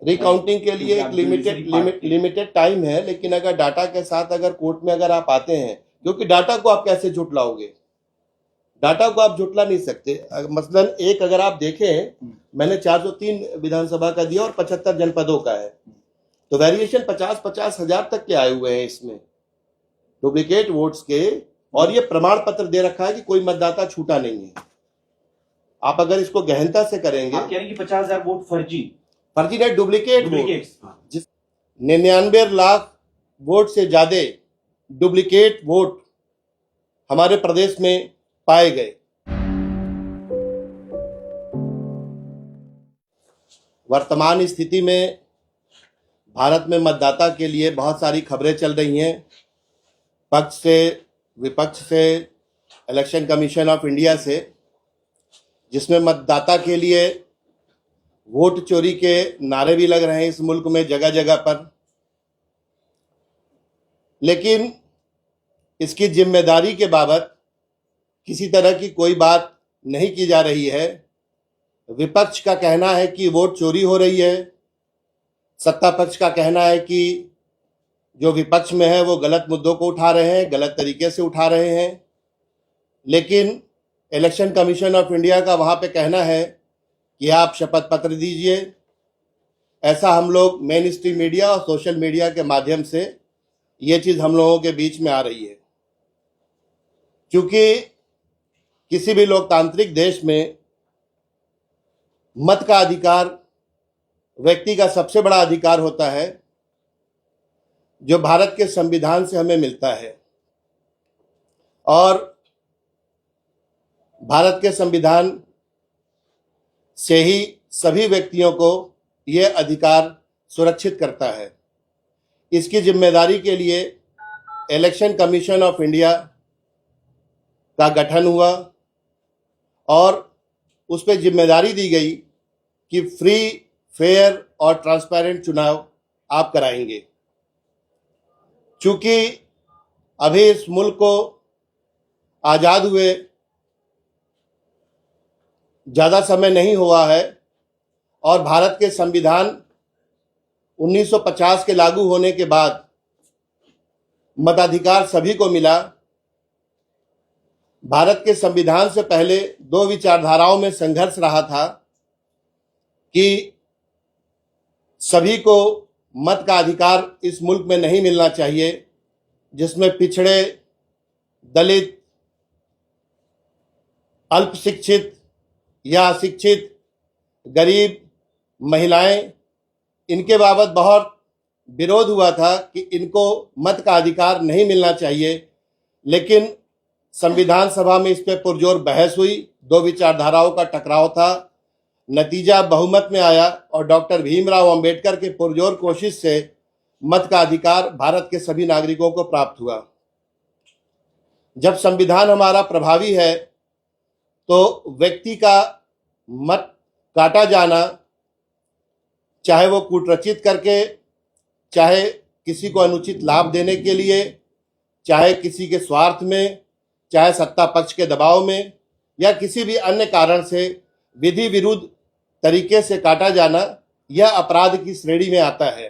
Recounting के लिए एक लिमिटेड टाइम है, लेकिन अगर डाटा के साथ अगर कोर्ट में अगर आप आते हैं, क्योंकि डाटा को आप कैसे झुटलाओगे, डाटा को आप झुटला नहीं सकते। मसलन एक अगर आप देखें, मैंने 403 विधानसभा का दिया और 75 जनपदों का है, तो वेरिएशन 50-50 हजार तक के आए हुए हैं इसमें डुप्लीकेट वोट्स के, और ये प्रमाण पत्र दे रखा है कि कोई मतदाता छूटा नहीं है। आप अगर इसको गहनता से करेंगे, आप कह रहे हैं कि 50,000 वोट फर्जी नहीं, डुप्लीकेट वोट, 99 लाख वोट से ज्यादा डुप्लीकेट वोट हमारे प्रदेश में पाए गए। वर्तमान स्थिति में भारत में मतदाता के लिए बहुत सारी खबरें चल रही हैं, पक्ष से विपक्ष से, इलेक्शन कमीशन ऑफ इंडिया से, जिसमें मतदाता के लिए वोट चोरी के नारे भी लग रहे हैं इस मुल्क में जगह जगह पर। लेकिन इसकी जिम्मेदारी के बाबत किसी तरह की कोई बात नहीं की जा रही है। विपक्ष का कहना है कि वोट चोरी हो रही है, सत्ता पक्ष का कहना है कि जो विपक्ष में है वो गलत मुद्दों को उठा रहे हैं, गलत तरीके से उठा रहे हैं। लेकिन इलेक्शन कमीशन ऑफ इंडिया का वहाँ पे कहना है कि आप शपथ पत्र दीजिए। ऐसा हम लोग मेन स्ट्रीम मीडिया और सोशल मीडिया के माध्यम से ये चीज़ हम लोगों के बीच में आ रही है, क्योंकि किसी भी लोकतांत्रिक देश में मत का अधिकार व्यक्ति का सबसे बड़ा अधिकार होता है, जो भारत के संविधान से हमें मिलता है। और भारत के संविधान से ही सभी व्यक्तियों को यह अधिकार सुरक्षित करता है। इसकी जिम्मेदारी के लिए इलेक्शन कमीशन ऑफ इंडिया का गठन हुआ और उस पर जिम्मेदारी दी गई कि फ्री, फेयर और ट्रांसपेरेंट चुनाव आप कराएंगे। चूंकि अभी इस मुल्क को आज़ाद हुए ज़्यादा समय नहीं हुआ है और भारत के संविधान 1950 के लागू होने के बाद मताधिकार सभी को मिला। भारत के संविधान से पहले दो विचारधाराओं में संघर्ष रहा था कि सभी को मत का अधिकार इस मुल्क में नहीं मिलना चाहिए, जिसमें पिछड़े, दलित, अल्प शिक्षित या अशिक्षित, गरीब, महिलाएं, इनके बाबत बहुत विरोध हुआ था कि इनको मत का अधिकार नहीं मिलना चाहिए। लेकिन संविधान सभा में इस पर पुरजोर बहस हुई, दो विचारधाराओं का टकराव था, नतीजा बहुमत में आया और डॉक्टर भीमराव अंबेडकर के पुरजोर कोशिश से मत का अधिकार भारत के सभी नागरिकों को प्राप्त हुआ। जब संविधान हमारा प्रभावी है तो व्यक्ति का मत काटा जाना, चाहे वो कूटरचित करके, चाहे किसी को अनुचित लाभ देने के लिए, चाहे किसी के स्वार्थ में, चाहे सत्ता पक्ष के दबाव में, या किसी भी अन्य कारण से विधि विरुद्ध तरीके से काटा जाना, यह अपराध की श्रेणी में आता है।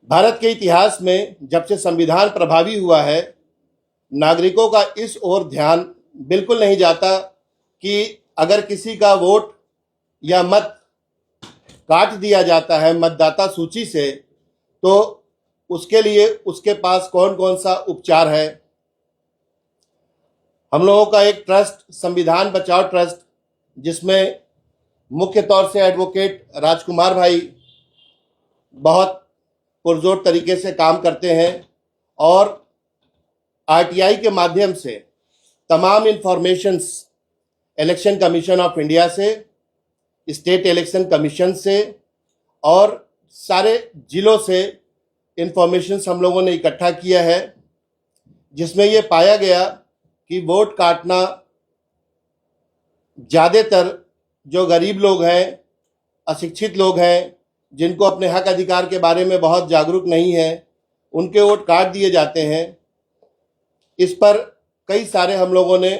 भारत के इतिहास में जब से संविधान प्रभावी हुआ है, नागरिकों का इस ओर ध्यान बिल्कुल नहीं जाता कि अगर किसी का वोट या मत काट दिया जाता है मतदाता सूची से, तो उसके लिए उसके पास कौन कौन सा उपचार है। हम लोगों का एक ट्रस्ट, संविधान बचाओ ट्रस्ट, जिसमें मुख्य तौर से एडवोकेट राजकुमार भाई बहुत पुरजोर तरीके से काम करते हैं और आरटीआई के माध्यम से तमाम informations election commission of India से, स्टेट इलेक्शन कमीशन से और सारे जिलों से इंफॉर्मेशंस हम लोगों ने इकट्ठा किया है, जिसमें ये पाया गया कि वोट काटना ज़्यादातर जो गरीब लोग हैं, अशिक्षित लोग हैं, जिनको अपने हक अधिकार के बारे में बहुत जागरूक नहीं है, उनके वोट काट दिए जाते हैं। इस पर कई सारे हम लोगों ने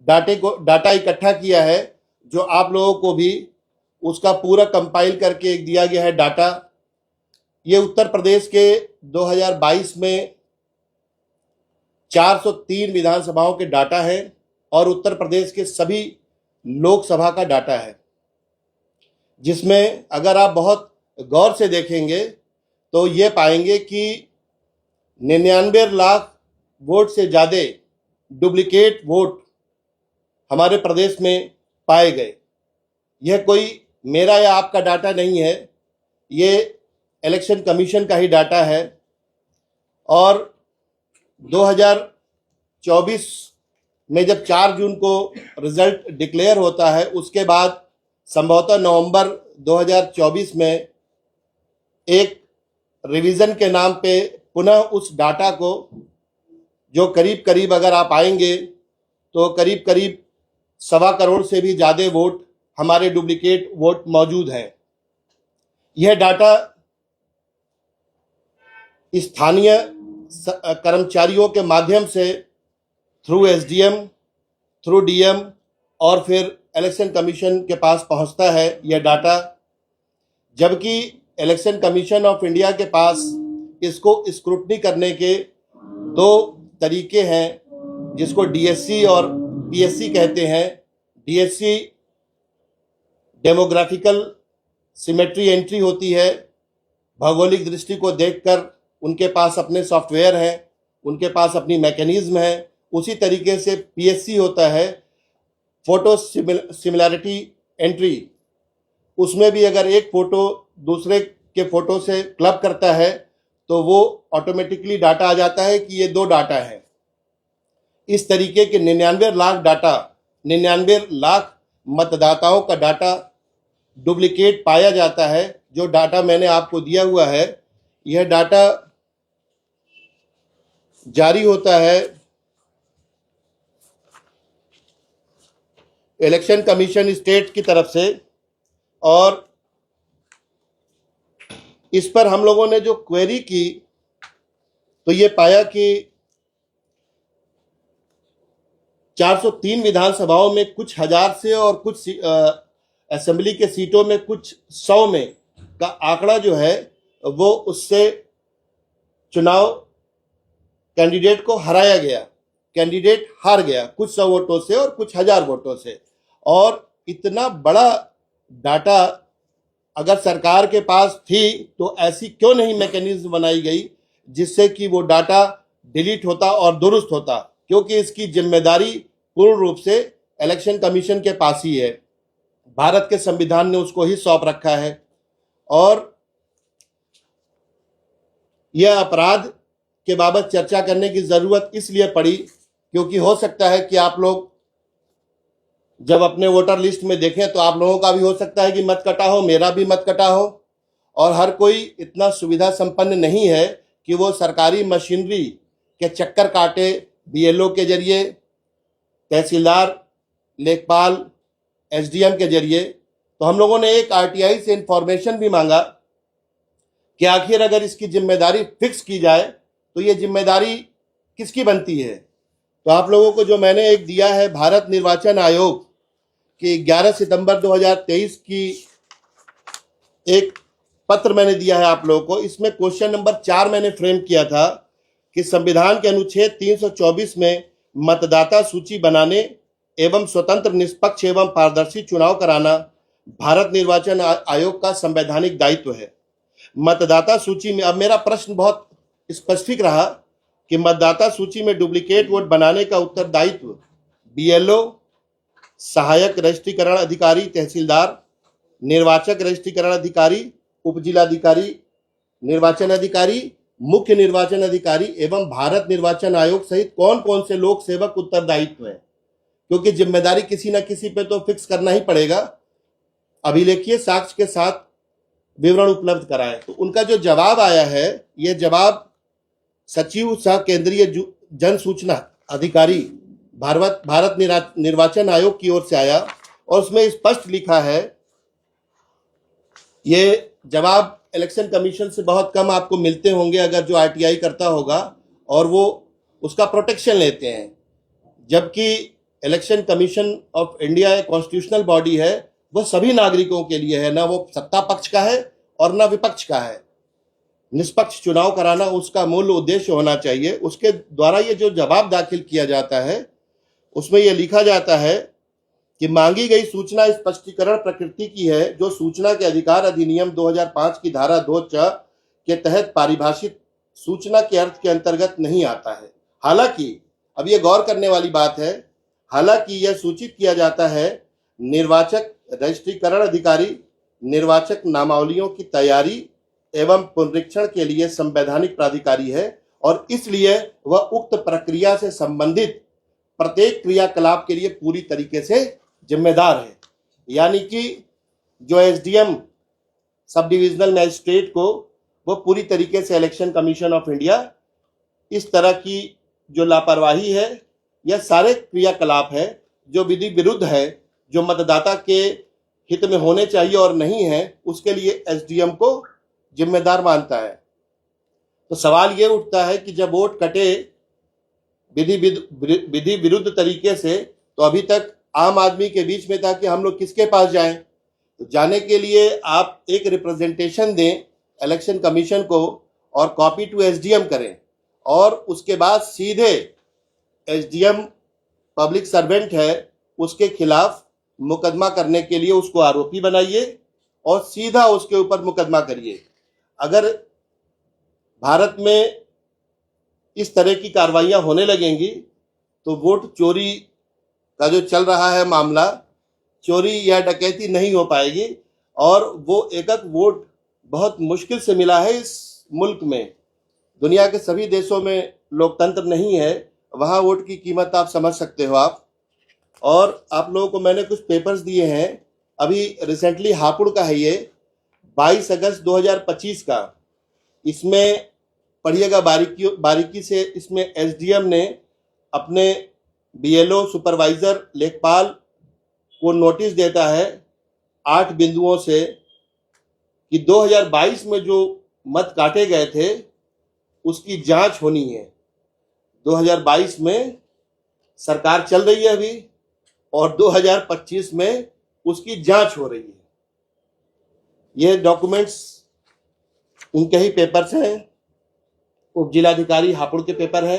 डाटा इकट्ठा किया है, जो आप लोगों को भी उसका पूरा कंपाइल करके एक दिया गया है डाटा। ये उत्तर प्रदेश के 2022 में 403 विधानसभाओं के डाटा है और उत्तर प्रदेश के सभी लोकसभा का डाटा है, जिसमें अगर आप बहुत गौर से देखेंगे तो ये पाएंगे कि 99 लाख वोट से ज़्यादा डुप्लीकेट वोट हमारे प्रदेश में पाए गए। यह कोई मेरा या आपका डाटा नहीं है, ये इलेक्शन कमीशन का ही डाटा है। और 2024 में जब 4 जून को रिजल्ट डिक्लेयर होता है, उसके बाद संभवतः नवंबर 2024 में एक रिवीजन के नाम पे पुनः उस डाटा को, जो करीब करीब अगर आप आएंगे तो करीब करीब 1.25 करोड़ से भी ज़्यादा वोट हमारे डुप्लीकेट वोट मौजूद हैं। यह डाटा स्थानीय कर्मचारियों के माध्यम से थ्रू एसडीएम, थ्रू डीएम और फिर इलेक्शन कमीशन के पास पहुंचता है यह डाटा, जबकि इलेक्शन कमीशन ऑफ इंडिया के पास इसको स्क्रूटनी करने के 2 तरीके हैं, जिसको डीएससी और पीएससी कहते हैं। डीएससी डेमोग्राफिकल सिमेट्री एंट्री होती है, भौगोलिक दृष्टि को देखकर उनके पास अपने सॉफ्टवेयर हैं, उनके पास अपनी मैकेनिज्म है। उसी तरीके से पीएससी होता है, फोटो सिमिलैरिटी एंट्री। उसमें भी अगर एक फ़ोटो दूसरे के फ़ोटो से क्लब करता है तो वो ऑटोमेटिकली डाटा आ जाता है कि ये 2 डाटा है। इस तरीके के 99 लाख डाटा, 99 लाख मतदाताओं का डाटा डुप्लीकेट पाया जाता है। जो डाटा मैंने आपको दिया हुआ है, यह डाटा जारी होता है इलेक्शन कमीशन स्टेट की तरफ से, और इस पर हम लोगों ने जो क्वेरी की तो ये पाया कि 403 विधानसभाओं में कुछ हजार से और कुछ असेंबली के सीटों में कुछ 100 में का आंकड़ा जो है वो उससे चुनाव कैंडिडेट को हराया गया, कैंडिडेट हार गया कुछ 100 वोटों से और कुछ 1000 वोटों से। और इतना बड़ा डाटा अगर सरकार के पास थी तो ऐसी क्यों नहीं मैकेनिज्म बनाई गई जिससे कि वो डाटा डिलीट होता और दुरुस्त होता, क्योंकि इसकी जिम्मेदारी पूर्ण रूप से इलेक्शन कमीशन के पास ही है। भारत के संविधान ने उसको ही सौंप रखा है। और यह अपराध के बाबत चर्चा करने की ज़रूरत इसलिए पड़ी क्योंकि हो सकता है कि आप लोग जब अपने वोटर लिस्ट में देखें तो आप लोगों का भी हो सकता है कि मत कटा हो, मेरा भी मत कटा हो। और हर कोई इतना सुविधा संपन्न नहीं है कि वो सरकारी मशीनरी के चक्कर काटे, बीएलओ के जरिए, तहसीलदार, लेखपाल, एसडीएम के जरिए। तो हम लोगों ने एक आरटीआई से इंफॉर्मेशन भी मांगा कि आखिर अगर इसकी जिम्मेदारी फिक्स की जाए तो ये जिम्मेदारी किसकी बनती है। तो आप लोगों को जो मैंने एक दिया है भारत निर्वाचन आयोग की 11 सितंबर 2023 की एक पत्र मैंने दिया है आप लोगों को। इसमें क्वेश्चन नंबर 4 मैंने फ्रेम किया था कि संविधान के अनुच्छेद 324 में मतदाता सूची बनाने एवं स्वतंत्र, निष्पक्ष एवं पारदर्शी चुनाव कराना भारत निर्वाचन आयोग का संवैधानिक दायित्व है। मतदाता सूची में, अब मेरा प्रश्न बहुत स्पेसिफिक रहा कि मतदाता सूची में डुप्लीकेट वोट बनाने का उत्तरदायित्व बीएलओ, सहायक रजिस्ट्रीकरण अधिकारी, तहसीलदार, निर्वाचक रजिस्ट्रीकरण अधिकारी, उपजिलाधिकारी, निर्वाचन अधिकारी, मुख्य निर्वाचन अधिकारी एवं भारत निर्वाचन आयोग सहित कौन कौन से लोक सेवक उत्तरदायित्व है, क्योंकि जिम्मेदारी किसी न किसी पे तो फिक्स करना ही पड़ेगा। अभिलेखीय साक्ष्य के साथ विवरण उपलब्ध कराएं। तो उनका जो जवाब आया है, यह जवाब सचिव सह केंद्रीय जन सूचना अधिकारी भारत निर्वाचन आयोग की ओर से आया और उसमें स्पष्ट लिखा है, ये जवाब इलेक्शन कमीशन से बहुत कम आपको मिलते होंगे अगर जो आरटीआई करता होगा और वो उसका प्रोटेक्शन लेते हैं, जबकि इलेक्शन कमीशन ऑफ इंडिया एक कॉन्स्टिट्यूशनल बॉडी है, वह सभी नागरिकों के लिए है, ना वो सत्ता पक्ष का है और ना विपक्ष का है। निष्पक्ष चुनाव कराना उसका मूल उद्देश्य होना चाहिए। उसके द्वारा ये जो जवाब दाखिल किया जाता है उसमें यह लिखा जाता है कि मांगी गई सूचना स्पष्टीकरण प्रकृति की है जो सूचना के अधिकार अधिनियम 2005 की धारा 2 के तहत पारिभाषित सूचना के अर्थ के अंतर्गत नहीं आता है। हालांकि अब यह गौर करने वाली बात है, हालांकि यह सूचित किया जाता है निर्वाचक रजिस्ट्रीकरण अधिकारी निर्वाचक नामावलियों की तैयारी एवं पुनरीक्षण के लिए संवैधानिक प्राधिकारी है और इसलिए वह उक्त प्रक्रिया से संबंधित प्रत्येक क्रियाकलाप के लिए पूरी तरीके से जिम्मेदार है। यानी कि जो एसडीएम सब डिविजनल मजिस्ट्रेट को वो पूरी तरीके से इलेक्शन कमीशन ऑफ इंडिया इस तरह की जो लापरवाही है या सारे क्रियाकलाप है जो विधि विरुद्ध है, जो मतदाता के हित में होने चाहिए और नहीं है, उसके लिए एसडीएम को जिम्मेदार मानता है। तो सवाल ये उठता है कि जब वोट कटे विधि विरुद्ध तरीके से, तो अभी तक आम आदमी के बीच में था कि हम लोग किसके पास जाएं। तो जाने के लिए आप एक रिप्रेजेंटेशन दें इलेक्शन कमीशन को और कॉपी टू एसडीएम करें और उसके बाद सीधे एसडीएम पब्लिक सर्वेंट है उसके खिलाफ मुकदमा करने के लिए उसको आरोपी बनाइए और सीधा उसके ऊपर मुकदमा करिए। अगर भारत में इस तरह की कार्रवाइयां होने लगेंगी तो वोट चोरी का जो चल रहा है मामला, चोरी या डकैती नहीं हो पाएगी और वो एकक वोट बहुत मुश्किल से मिला है इस मुल्क में। दुनिया के सभी देशों में लोकतंत्र नहीं है, वहाँ वोट की कीमत आप समझ सकते हो आप। और आप लोगों को मैंने कुछ पेपर्स दिए हैं, अभी रिसेंटली हापुड़ का है ये 22 अगस्त 2025 का। इसमें पढ़िएगा बारीकी से। इसमें एसडीएम ने अपने बीएलओ सुपरवाइजर लेखपाल को नोटिस देता है 8 बिंदुओं से कि 2022 में जो मत काटे गए थे उसकी जांच होनी है। 2022 में सरकार चल रही है अभी और 2025 में उसकी जांच हो रही है। ये डॉक्यूमेंट्स उनके ही पेपर्स हैं, उप जिलाधिकारी हापुड़ के पेपर है।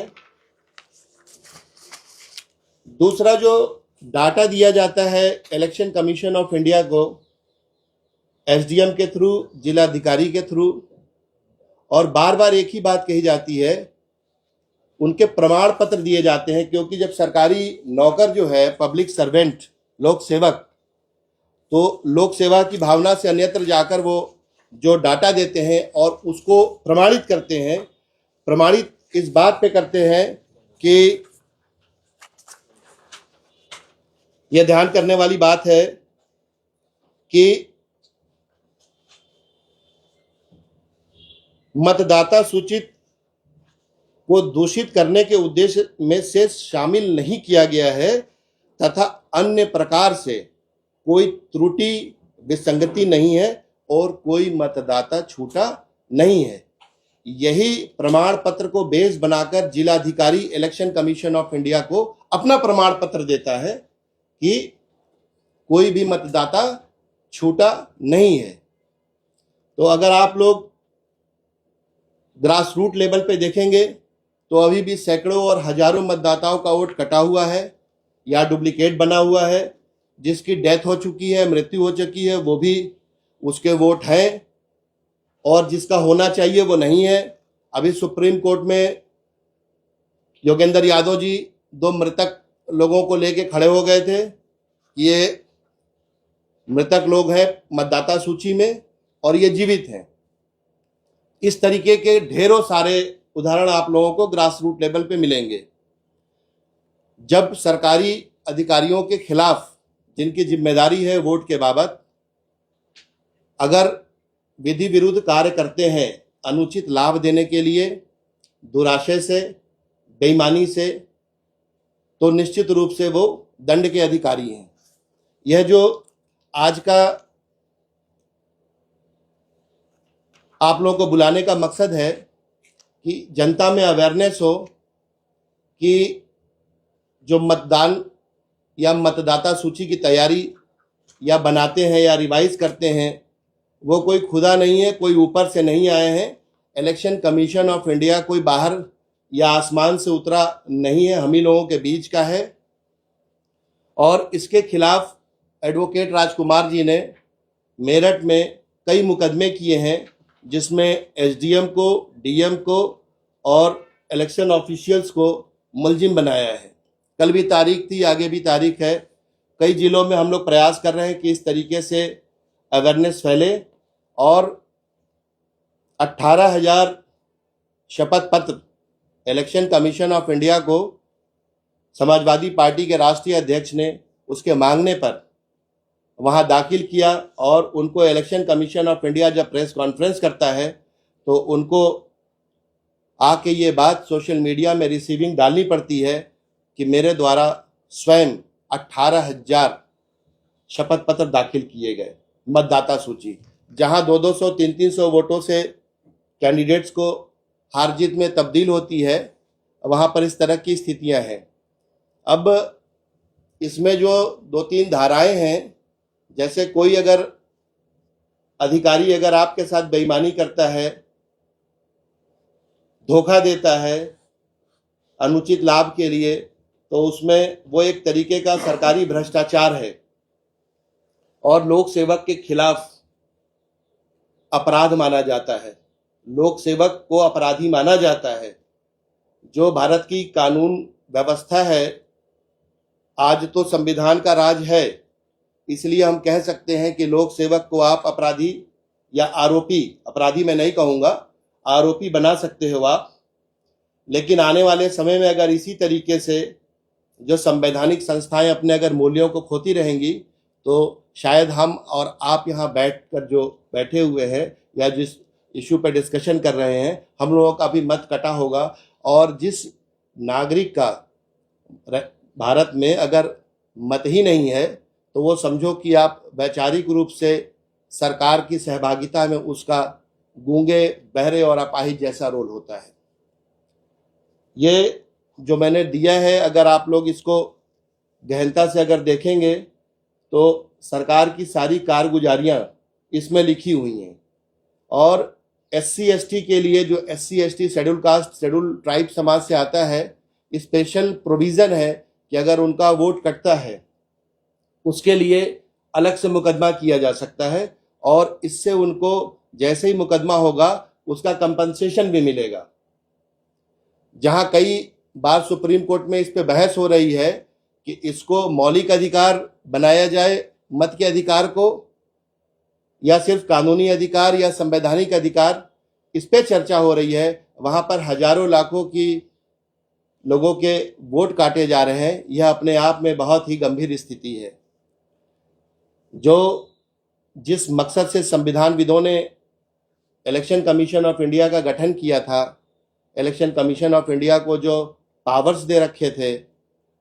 दूसरा जो डाटा दिया जाता है इलेक्शन कमीशन ऑफ इंडिया को एसडीएम के थ्रू, जिलाधिकारी के थ्रू, और बार बार एक ही बात कही जाती है, उनके प्रमाण पत्र दिए जाते हैं। क्योंकि जब सरकारी नौकर जो है पब्लिक सर्वेंट लोक सेवक, तो लोक सेवा की भावना से अन्यत्र जाकर वो जो डाटा देते हैं और उसको प्रमाणित करते हैं, प्रमाणित इस बात पे करते हैं कि यह ध्यान करने वाली बात है कि मतदाता सूचित को दूषित करने के उद्देश्य में से शामिल नहीं किया गया है तथा अन्य प्रकार से कोई त्रुटि विसंगति नहीं है और कोई मतदाता छूटा नहीं है। यही प्रमाण पत्र को बेस बनाकर जिलाधिकारी इलेक्शन कमीशन ऑफ इंडिया को अपना प्रमाण पत्र देता है कि कोई भी मतदाता छूटा नहीं है। तो अगर आप लोग ग्रास रूट लेवल पे देखेंगे तो अभी भी सैकड़ों और हजारों मतदाताओं का वोट कटा हुआ है या डुप्लीकेट बना हुआ है। जिसकी डेथ हो चुकी है, मृत्यु हो चुकी है, वो भी उसके वोट हैं और जिसका होना चाहिए वो नहीं है। अभी सुप्रीम कोर्ट में योगेंद्र यादव जी 2 मृतक लोगों को लेके खड़े हो गए थे। ये मृतक लोग हैं मतदाता सूची में और ये जीवित हैं। इस तरीके के ढेरों सारे उदाहरण आप लोगों को ग्रास रूट लेवल पे मिलेंगे। जब सरकारी अधिकारियों के खिलाफ, जिनकी जिम्मेदारी है वोट के बाबत, अगर विधि विरुद्ध कार्य करते हैं अनुचित लाभ देने के लिए, दुराशय से, बेईमानी से, तो निश्चित रूप से वो दंड के अधिकारी हैं। यह जो आज का आप लोगों को बुलाने का मकसद है कि जनता में अवेयरनेस हो कि जो मतदान या मतदाता सूची की तैयारी या बनाते हैं या रिवाइज करते हैं वो कोई खुदा नहीं है, कोई ऊपर से नहीं आए हैं। इलेक्शन कमीशन ऑफ इंडिया कोई बाहर या आसमान से उतरा नहीं है, हम ही लोगों के बीच का है। और इसके खिलाफ एडवोकेट राजकुमार जी ने मेरठ में कई मुकदमे किए हैं, जिसमें एसडीएम को, डीएम को और इलेक्शन ऑफिशियल्स को मुलजिम बनाया है। कल भी तारीख थी, आगे भी तारीख है। कई जिलों में हम लोग प्रयास कर रहे हैं कि इस तरीके से अवेयरनेस फैले और 18,000 शपथ पत्र इलेक्शन कमीशन ऑफ इंडिया को समाजवादी पार्टी के राष्ट्रीय अध्यक्ष ने उसके मांगने पर वहां दाखिल किया। और उनको इलेक्शन कमीशन ऑफ इंडिया जब प्रेस कॉन्फ्रेंस करता है तो उनको आके ये बात सोशल मीडिया में रिसीविंग डालनी पड़ती है कि मेरे द्वारा स्वयं 18,000 शपथ पत्र दाखिल किए गए, मतदाता सूची, जहां 200-200, 300-300 वोटों से कैंडिडेट्स को हार जीत में तब्दील होती है, वहां पर इस तरह की स्थितियां हैं। अब इसमें जो 2-3 धाराएं हैं, जैसे कोई अगर अधिकारी अगर आपके साथ बेईमानी करता है, धोखा देता है अनुचित लाभ के लिए, तो उसमें वो एक तरीके का सरकारी भ्रष्टाचार है और लोक सेवक के खिलाफ अपराध माना जाता है। लोक सेवक को अपराधी माना जाता है। जो भारत की कानून व्यवस्था है, आज तो संविधान का राज है, इसलिए हम कह सकते हैं कि लोक सेवक को आप अपराधी या आरोपी, अपराधी मैं नहीं कहूँगा, आरोपी बना सकते हो आप। लेकिन आने वाले समय में अगर इसी तरीके से जो संवैधानिक संस्थाएं अपने अगर मूल्यों को खोती रहेंगी तो शायद हम और आप यहाँ बैठकर जो बैठे हुए हैं या जिस इशू पर डिस्कशन कर रहे हैं, हम लोगों का भी मत कटा होगा। और जिस नागरिक का भारत में अगर मत ही नहीं है तो वो समझो कि आप वैचारिक रूप से सरकार की सहभागिता में उसका गूंगे, बहरे और अपाहिज जैसा रोल होता है। ये जो मैंने दिया है, अगर आप लोग इसको गहनता से अगर देखेंगे तो सरकार की सारी कारगुजारियां इसमें लिखी हुई हैं। और SC ST के लिए, जो SC ST schedule caste, schedule tribe समाज से आता है, स्पेशल प्रोविज़न है कि अगर उनका वोट कटता है उसके लिए अलग से मुकदमा किया जा सकता है और इससे उनको जैसे ही मुकदमा होगा उसका कंपनसेशन भी मिलेगा। जहां कई बार सुप्रीम कोर्ट में इस पे बहस हो रही है कि इसको मौलिक अधिकार बनाया जाए मत के अधिकार को, या सिर्फ कानूनी अधिकार या संवैधानिक अधिकार, इस पे चर्चा हो रही है। वहां पर हजारों लाखों की लोगों के वोट काटे जा रहे हैं। यह अपने आप में बहुत ही गंभीर स्थिति है। जो जिस मकसद से संविधानविदों ने इलेक्शन कमीशन ऑफ इंडिया का गठन किया था, इलेक्शन कमीशन ऑफ इंडिया को जो पावर्स दे रखे थे,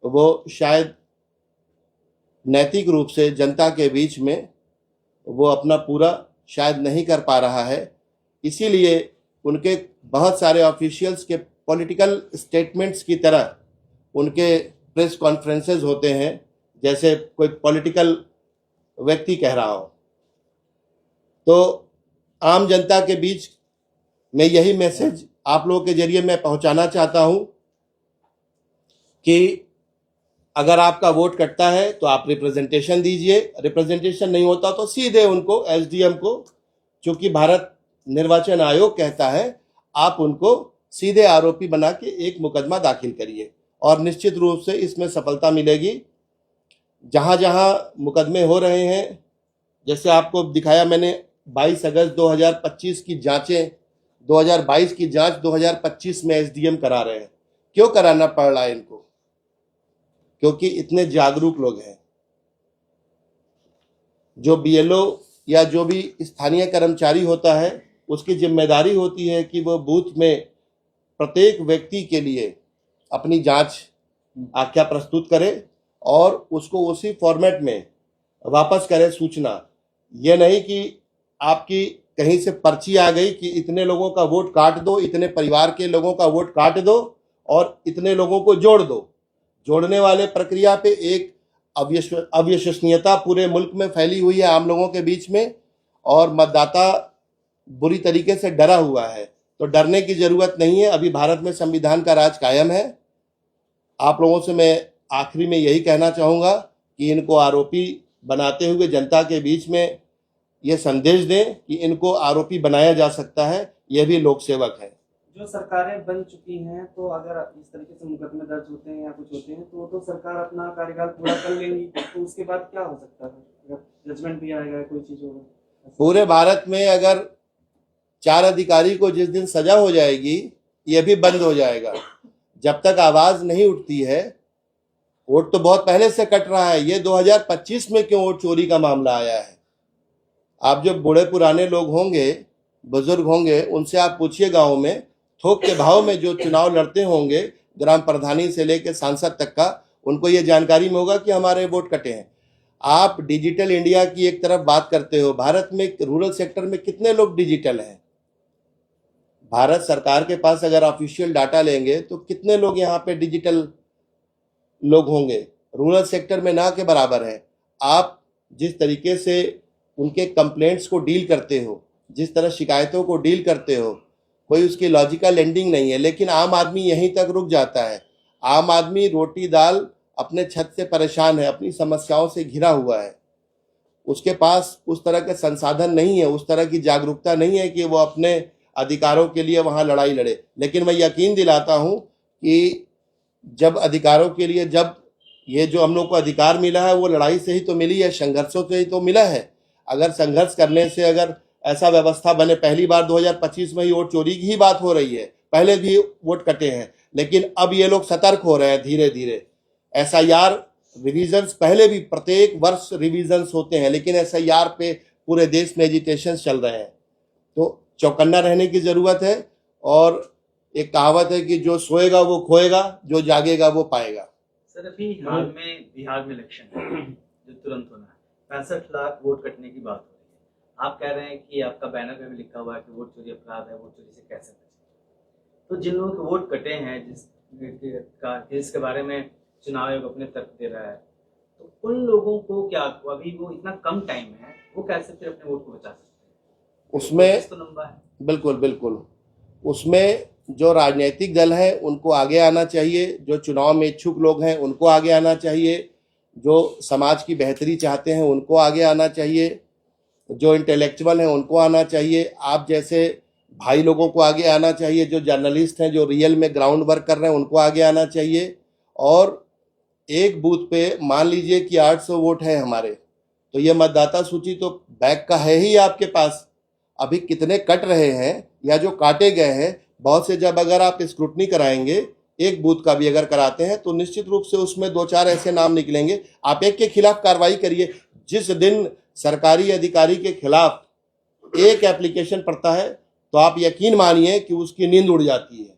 वो शायद नैतिक रूप से जनता के बीच में वो अपना पूरा शायद नहीं कर पा रहा है। इसीलिए उनके बहुत सारे ऑफिशियल्स के पॉलिटिकल स्टेटमेंट्स की तरह उनके प्रेस कॉन्फ्रेंसेस होते हैं, जैसे कोई पॉलिटिकल व्यक्ति कह रहा हो। तो आम जनता के बीच में यही मैसेज आप लोगों के जरिए मैं पहुंचाना चाहता हूं कि अगर आपका वोट कटता है तो आप रिप्रेजेंटेशन दीजिए, रिप्रेजेंटेशन नहीं होता तो सीधे उनको, एसडीएम को, चूंकि भारत निर्वाचन आयोग कहता है, आप उनको सीधे आरोपी बना के एक मुकदमा दाखिल करिए और निश्चित रूप से इसमें सफलता मिलेगी। जहां जहां मुकदमे हो रहे हैं, जैसे आपको दिखाया मैंने 22 अगस्त 2025 की जांचें, 2022 की जांच 2025 में एसडीएम करा रहे हैं। क्यों कराना पड़ रहा है इनको? क्योंकि इतने जागरूक लोग हैं। जो बीएलओ या जो भी स्थानीय कर्मचारी होता है, उसकी जिम्मेदारी होती है कि वो बूथ में प्रत्येक व्यक्ति के लिए अपनी जांच आख्या प्रस्तुत करे और उसको उसी फॉर्मेट में वापस करे सूचना। ये नहीं कि आपकी कहीं से पर्ची आ गई कि इतने लोगों का वोट काट दो, इतने परिवार के लोगों का वोट काट दो और इतने लोगों को जोड़ दो। जोड़ने वाले प्रक्रिया पे एक अविश्वसनीयता पूरे मुल्क में फैली हुई है आम लोगों के बीच में, और मतदाता बुरी तरीके से डरा हुआ है। तो डरने की जरूरत नहीं है, अभी भारत में संविधान का राज कायम है। आप लोगों से मैं आखिरी में यही कहना चाहूँगा कि इनको आरोपी बनाते हुए जनता के बीच में ये संदेश दें कि इनको आरोपी बनाया जा सकता है, यह भी लोक सेवक है। जो सरकारें बन चुकी हैं, तो अगर इस तरीके से मुकदमे दर्ज होते हैं या कुछ होते हैं, तो वो तो सरकार अपना कार्यकाल पूरा कर लेंगी, तो उसके बाद क्या हो सकता है? अगर जजमेंट भी आएगा, कोई चीज होगा। पूरे भारत में अगर 4 अधिकारी को जिस दिन सजा हो जाएगी, यह भी बंद हो जाएगा। जब तक आवाज नहीं उठती है, वोट तो बहुत पहले से कट रहा है। ये 2025 में क्यों वोट चोरी का मामला आया है? आप जो बूढ़े पुराने लोग होंगे, बुजुर्ग होंगे, उनसे आप पूछिए गाँव में, थोक के भाव में जो चुनाव लड़ते होंगे, ग्राम प्रधानी से लेकर सांसद तक का, उनको ये जानकारी में होगा कि हमारे वोट कटे हैं। आप डिजिटल इंडिया की एक तरफ बात करते हो, भारत में रूरल सेक्टर में कितने लोग डिजिटल हैं? भारत सरकार के पास अगर ऑफिशियल डाटा लेंगे तो कितने लोग यहाँ पे डिजिटल लोग होंगे? रूरल सेक्टर में ना के बराबर है। आप जिस तरीके से उनके कंप्लेंट्स को डील करते हो, जिस तरह शिकायतों को डील करते हो, कोई उसकी लॉजिकल एंडिंग नहीं है। लेकिन आम आदमी यहीं तक रुक जाता है। आम आदमी रोटी दाल अपने छत से परेशान है, अपनी समस्याओं से घिरा हुआ है। उसके पास उस तरह के संसाधन नहीं है, उस तरह की जागरूकता नहीं है कि वो अपने अधिकारों के लिए वहां लड़ाई लड़े। लेकिन मैं यकीन दिलाता हूं कि जब अधिकारों के लिए, जब ये जो हम लोग को अधिकार मिला है, वो लड़ाई से ही तो मिली है, संघर्षों से ही तो मिला है। अगर संघर्ष करने से अगर ऐसा व्यवस्था बने, पहली बार 2025 में ही वोट चोरी की ही बात हो रही है, पहले भी वोट कटे हैं, लेकिन अब ये लोग सतर्क हो रहे हैं धीरे धीरे। SIR रिविजन्स पहले भी प्रत्येक वर्ष रिविजन्स होते हैं, लेकिन SIR पे पूरे देश में एजिटेशन चल रहे हैं। तो चौकन्ना रहने की जरूरत है। और एक कहावत है कि जो सोएगा वो खोएगा, जो जागेगा वो पाएगा। सर, अभी हाल में बिहार में इलेक्शन है जो तुरंत होना है, 65 लाख वोट कटने की बात हो रही है। आप कह रहे हैं कि आपका बैनर पे भी लिखा हुआ है कि वोट चोरी अपराध है, वोट चोरी से कैसे बचें। तो जिन लोगों के वोट कटे हैं, जिसके बारे में चुनाव आयोग अपने तर्क दे रहा है, तो उन लोगों को क्या, अभी वो इतना कम टाइम है, वो कैसे फिर अपने वोट को बचा सकते हैं? उसमें तो लंबा है। बिल्कुल बिल्कुल, उसमें जो राजनीतिक दल है उनको आगे आना चाहिए, जो चुनाव में इच्छुक लोग हैं उनको आगे आना चाहिए, जो समाज की बेहतरी चाहते हैं उनको आगे आना चाहिए, जो इंटेलेक्चुअल हैं उनको आना चाहिए, आप जैसे भाई लोगों को आगे आना चाहिए, जो जर्नलिस्ट हैं, जो रियल में ग्राउंड वर्क कर रहे हैं उनको आगे आना चाहिए। और एक बूथ पे मान लीजिए कि 800 वोट है हमारे, तो ये मतदाता सूची तो बैक का है ही आपके पास। अभी कितने कट रहे हैं या जो काटे गए हैं, बहुत से जब अगर आप स्क्रूटनी कराएंगे, एक बूथ का भी अगर कराते हैं, तो निश्चित रूप से उसमें 2-4 ऐसे नाम निकलेंगे। आप एक के खिलाफ कार्रवाई करिए। जिस दिन सरकारी अधिकारी के खिलाफ एक एप्लीकेशन पड़ता है, तो आप यकीन मानिए कि उसकी नींद उड़ जाती है।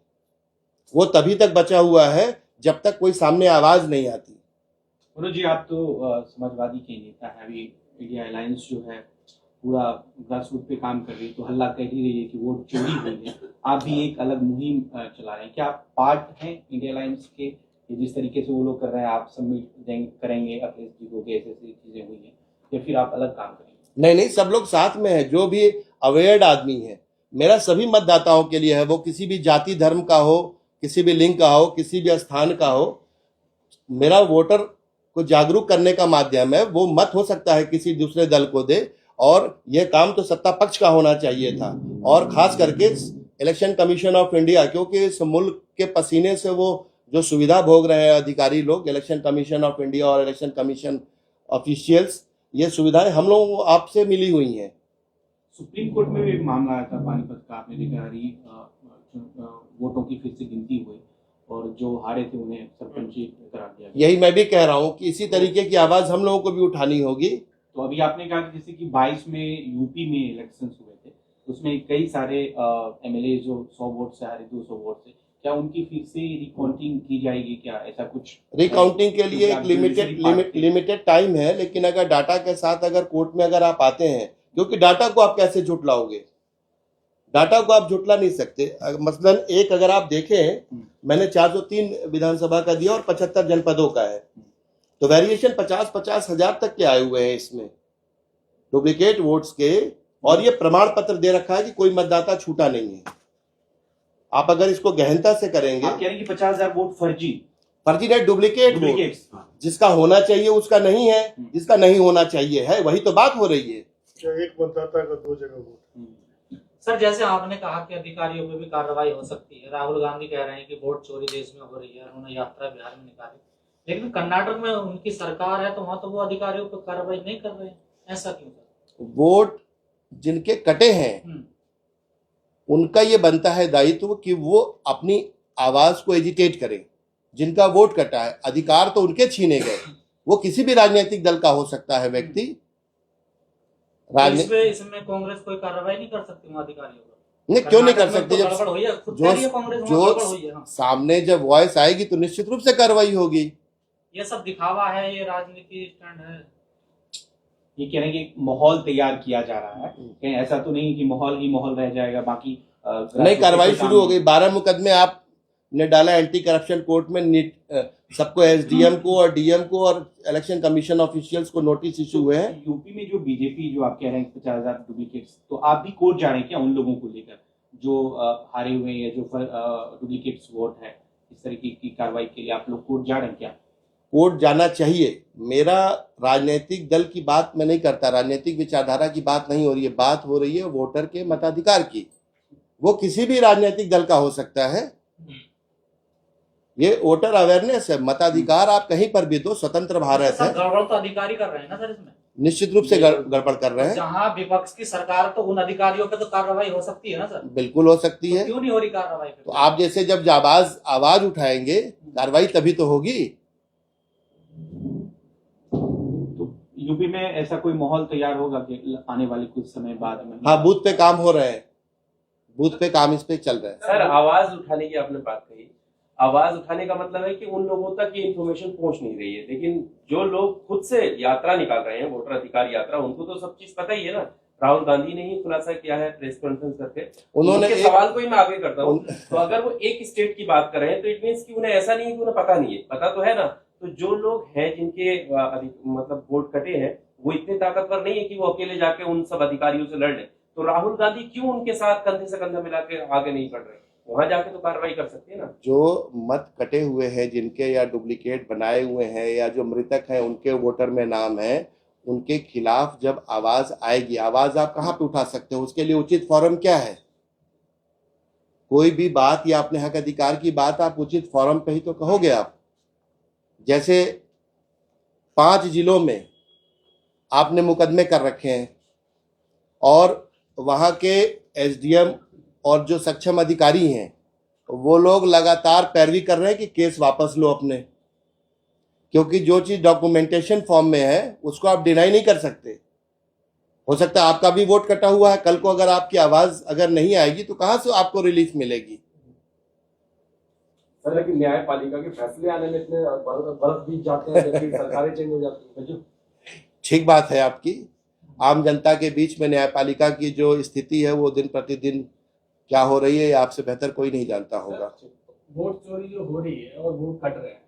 वो तभी तक बचा हुआ है जब तक कोई सामने आवाज नहीं आती। मनोज जी, आप तो समाजवादी के नेता हैं, अभी इंडिया अलायंस जो है पूरा ग्रास रूट पे काम कर रही है, तो हल्ला कह ही रही है कि वोट चोरी हुई है। आप भी एक अलग मुहिम चला रहे हैं, क्या आप पार्ट हैं इंडिया अलायंस के? जिस तरीके से वो लोग कर रहे हैं, आप सबमिट करेंगे अपने चीजों के, ऐसी चीजें हुई हैं, या फिर आप अलग काम करेंगे? नहीं, सब लोग साथ में है। जो भी अवेयर्ड आदमी है, मेरा सभी मतदाताओं के लिए है, वो किसी भी जाति धर्म का हो, किसी भी लिंग का हो, किसी भी स्थान का हो। मेरा वोटर को जागरूक करने का माध्यम है। वो मत हो सकता है किसी दूसरे दल को दे, और यह काम तो सत्ता पक्ष का होना चाहिए था, और खास करके इलेक्शन कमीशन ऑफ इंडिया, क्योंकि इस मुल्क के पसीने से वो जो सुविधा भोग रहे हैं अधिकारी लोग, इलेक्शन कमीशन ऑफ इंडिया और इलेक्शन कमीशन ऑफिशियल्स, ये सुविधाएं हम लोगों को आपसे मिली हुई हैं। सुप्रीम कोर्ट में भी एक मामला आया था पानीपत का, आपने देखा, वोटों की फिर से गिनती हुई और जो हारे थे उन्हें सरपंची करार दिया। यही मैं भी कह रहा हूं कि इसी तरीके की आवाज हम लोगों को भी उठानी होगी। तो अभी आपने कहा कि जैसे कि 22 में यूपी में इलेक्शंस हुए थे, उसमें कई सारे एमएलए जो 100 वोट से हारे, 200 वोट से, क्या उनकी फिर से रिकाउंटिंग की जाएगी? क्या ऐसा कुछ? रिकाउंटिंग के लिए एक लिमिटेड टाइम है, लेकिन अगर डाटा के साथ अगर कोर्ट में अगर आप आते हैं, क्योंकि डाटा को आप कैसे झुटलाओगे? डाटा को आप झुटला नहीं सकते। मसलन एक अगर आप देखें, मैंने 403 विधानसभा का दिया और 75 जनपदों का है, तो वेरिएशन 50-50 हजार तक के आए हुए हैं इसमें डुप्लीकेट वोट्स के, और ये प्रमाण पत्र दे रखा है कि कोई मतदाता छूटा नहीं है। आप अगर इसको गहनता से करेंगे, आप कह रहे हैं कि 50,000 वोट फर्जी नहीं, डुप्लीकेट वोट, डुप्लीकेट्स। जिसका होना चाहिए उसका नहीं है, जिसका नहीं होना चाहिए है, वही तो बात हो रही है। एक मतदाता का 2 जगह वोट। सर, जैसे आपने कहा कि अधिकारियों पे भी कार्रवाई हो सकती है, राहुल गांधी कह रहे हैं कि वोट चोरी देश में हो रही है, उन्होंने यात्रा बिहार में निकाली, लेकिन कर्नाटक में उनकी सरकार है तो वहां तो वो अधिकारियों पर कार्रवाई नहीं कर रहे हैं, ऐसा क्यों सर? वोट जिनके कटे हैं उनका ये बनता है दायित्व कि वो अपनी आवाज को एजिटेट करें। जिनका वोट कटा है, अधिकार तो उनके छीने गए, वो किसी भी राजनीतिक दल का हो सकता है व्यक्ति। इसमें कांग्रेस कोई कार्रवाई नहीं कर सकती वहाँ अधिकारियों पर? नहीं, क्यों नहीं कर सकती? जब गड़बड़ हुई है, खुद कह रही है कांग्रेस वहाँ गड़बड़ हुई है। हाँ। सामने जब वॉइस आएगी तो निश्चित रूप से कार्रवाई होगी। ये सब दिखावा है, ये राजनीति स्टैंड है। ये कह रहे हैं कि एक माहौल तैयार किया जा रहा है, कहीं ऐसा तो नहीं कि माहौल ही माहौल रह जाएगा, बाकी नहीं, कार्रवाई शुरू हो गई। 12 मुकदमे आपने डाला एंटी करप्शन कोर्ट में, सबको एसडीएम को और डीएम को और इलेक्शन कमीशन ऑफिशियल्स को नोटिस इशू हुए हैं। यूपी में जो बीजेपी, जो आप कह रहे हैं 50,000 डुप्लीकेट्स, तो आप भी कोर्ट जा रहे हैं क्या उन लोगों को लेकर जो हारे हुए हैं, जो डुप्लीकेट्स वोट है, इस तरीके की कार्रवाई के लिए आप लोग कोर्ट जा रहे हैं क्या? कोर्ट जाना चाहिए। मेरा राजनीतिक दल की बात मैं नहीं करता, राजनीतिक विचारधारा की बात नहीं हो रही है, बात हो रही है वोटर के मताधिकार की। वो किसी भी राजनीतिक दल का हो सकता है, ये वोटर अवेयरनेस है। मताधिकार आप कहीं पर भी दो, स्वतंत्र भारत है। गड़बड़ तो अधिकारी कर रहे हैं ना सर इसमें? निश्चित रूप से गड़बड़ कर रहे हैं। जहाँ विपक्ष की सरकार, तो उन अधिकारियों पे तो कार्रवाई हो सकती है ना सर? बिल्कुल हो सकती है। तो क्यों नहीं हो रही कार्रवाई? तो आप जैसे जब आवाज उठाएंगे, कार्रवाई तभी तो होगी। तो यूपी में ऐसा कोई माहौल तैयार होगा कि आने वाले कुछ समय बाद में? हाँ, बूथ पे काम हो रहे हैं, बूथ पे काम इस पे चल रहा है। सर, आवाज उठाने की आपने बात कही, आवाज उठाने का मतलब है कि उन लोगों तक ये इन्फॉर्मेशन पहुंच नहीं रही है, लेकिन जो लोग खुद से यात्रा निकाल रहे हैं, वोटर अधिकार यात्रा, उनको तो सब चीज पता ही है ना। राहुल गांधी ने ही खुलासा किया है प्रेस कॉन्फ्रेंस करके। उन्होंने सवाल को ही मैं आगे करता हूँ, तो अगर वो एक स्टेट की बात कर रहे हैं तो इट मीन्स कि उन्हें ऐसा नहीं है कि उन्हें पता नहीं है, पता तो है ना। तो जो लोग हैं जिनके मतलब वोट कटे हैं, वो इतने ताकतवर नहीं है कि वो अकेले जाके उन सब अधिकारियों से लड़ लें। तो राहुल गांधी क्यों उनके साथ कंधे से कंधा मिला के आगे नहीं बढ़ रहे? वहां जाके तो कार्रवाई कर सकते हैं ना। जो मत कटे हुए हैं जिनके, या डुप्लीकेट बनाए हुए हैं, या जो मृतक हैं उनके वोटर में नाम है, उनके खिलाफ जब आवाज आएगी, आवाज आप कहाँ पे उठा सकते हो? उसके लिए उचित फोरम क्या है? कोई भी बात या अपने हक अधिकार की बात आप उचित फोरम पे ही तो कहोगे। आप जैसे 5 जिलों में आपने मुकदमे कर रखे हैं और वहां के एसडीएम और जो सक्षम अधिकारी हैं वो लोग लगातार पैरवी कर रहे हैं कि केस वापस लो अपने, क्योंकि जो चीज डॉक्यूमेंटेशन फॉर्म में है उसको आप डिनाई नहीं कर सकते। हो सकता है आपका भी वोट कटा हुआ है, कल को अगर आपकी आवाज अगर नहीं आएगी तो कहां से आपको रिलीफ मिलेगी? सर, लेकिन न्यायपालिका के फैसले आने में इतने बरस बीत जाते हैं, जबकि सरकारें चेंज हो जाती है। ठीक बात है आपकी। आम जनता के बीच में न्यायपालिका की जो स्थिति है वो दिन प्रतिदिन क्या हो रही है, आपसे बेहतर कोई नहीं जानता होगा। वोट चोरी जो हो रही है और वोट कट रहे हैं,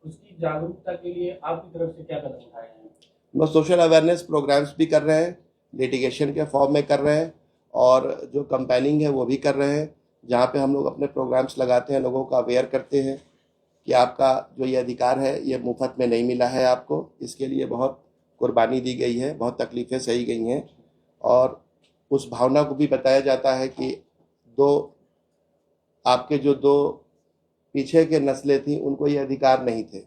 उसकी जागरूकता के लिए आपकी तरफ से क्या कदम उठाए हैं? हम सोशल अवेयरनेस प्रोग्राम्स भी कर रहे हैं, लिटिगेशन के फॉर्म में कर रहे हैं, और जो कंपेनिंग है वो भी कर रहे हैं, जहाँ पे हम लोग अपने प्रोग्राम्स लगाते हैं, लोगों को अवेयर करते हैं कि आपका जो ये अधिकार है ये मुफ्त में नहीं मिला है आपको, इसके लिए बहुत कुर्बानी दी गई है, बहुत तकलीफ़ें सही गई हैं, और उस भावना को भी बताया जाता है कि आपके जो 2 पीछे के नस्लें थी उनको ये अधिकार नहीं थे,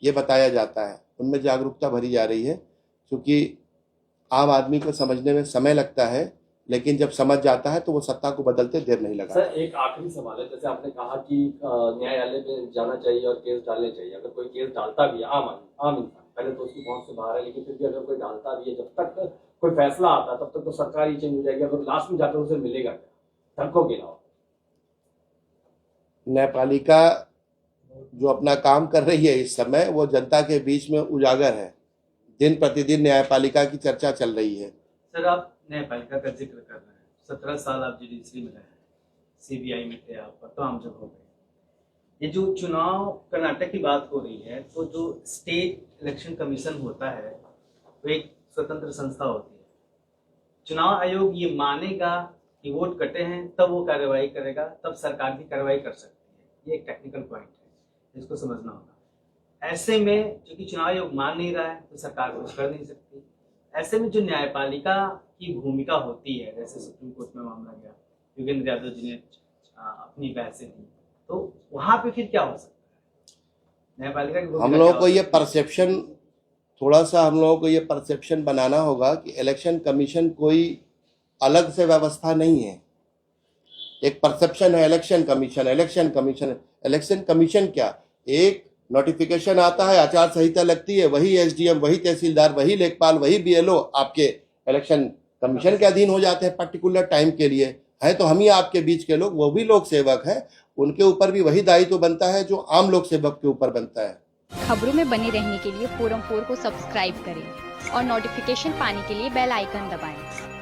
ये बताया जाता है। उनमें जागरूकता भरी जा रही है, क्योंकि आम आदमी को समझने में समय लगता है, लेकिन जब समझ जाता है तो वो सत्ता को बदलते देर नहीं लगा। सर, एक आखिरी सवाल है, जैसे आपने कहा कि न्यायालय में जाना चाहिए और केस डालने चाहिए। अगर कोई केस डालता भी है, आम इंसान, पहले तो उसकी पहुंच से बाहर है, लेकिन फिर भी अगर कोई डालता भी है, जब तक कोई फैसला आता तब तक तो सरकार ही चेंज हो जाएगी। अगर लास्ट में जाकर उसे मिलेगा क्या? धक्को गिरा। न्यायपालिका जो अपना काम कर रही है इस समय, वो जनता के बीच में उजागर है। दिन प्रतिदिन न्यायपालिका की चर्चा चल रही है। सर, आप न्यायपालिका का जिक्र कर रहे हैं, 17 साल आप जुडिशरी में रहे हैं, सीबीआई में थे आप, तो आम जब हो गए, ये जो चुनाव कर्नाटक की बात हो रही है, तो जो स्टेट इलेक्शन कमीशन होता है वो एक स्वतंत्र संस्था होती है। चुनाव आयोग ये मानेगा कि वोट कटे हैं तब वो कार्रवाई करेगा, तब सरकार भी कार्रवाई कर सकती है। ये एक टेक्निकल पॉइंट है, इसको समझना होगा। ऐसे में चूंकि चुनाव आयोग मान नहीं रहा है तो सरकार कुछ कर नहीं सकती। ऐसे में जो न्यायपालिका की भूमिका होती है, जैसे सुप्रीम कोर्ट में मामला गया, योगेंद्र यादव जी ने अपनी बहसें दी, तो वहां पे फिर क्या हो सकता है? न्यायपालिका की भूमिका हम लोगों क्या को हो ये सकती है? परसेप्शन, थोड़ा सा हम लोगों को ये परसेप्शन बनाना होगा कि इलेक्शन कमीशन कोई अलग से व्यवस्था नहीं है। एक परसेप्शन है election commission, election commission. Election commission क्या, एक नोटिफिकेशन आता है, आचार संहिता लगती है, वही एसडीएम, वही तहसीलदार, वही लेखपाल, वही बीएलओ आपके इलेक्शन कमीशन के अधीन हो जाते हैं पर्टिकुलर टाइम के लिए। है तो हम ही आपके बीच के लोग, वो भी लोक सेवक हैं, उनके ऊपर भी वही दायित्व बनता है जो आम लोक सेवक के ऊपर बनता है। खबरों में बने रहने के लिए फोरम 4 को सब्सक्राइब करें और नोटिफिकेशन पाने के लिए बेल आइकन दबाएं।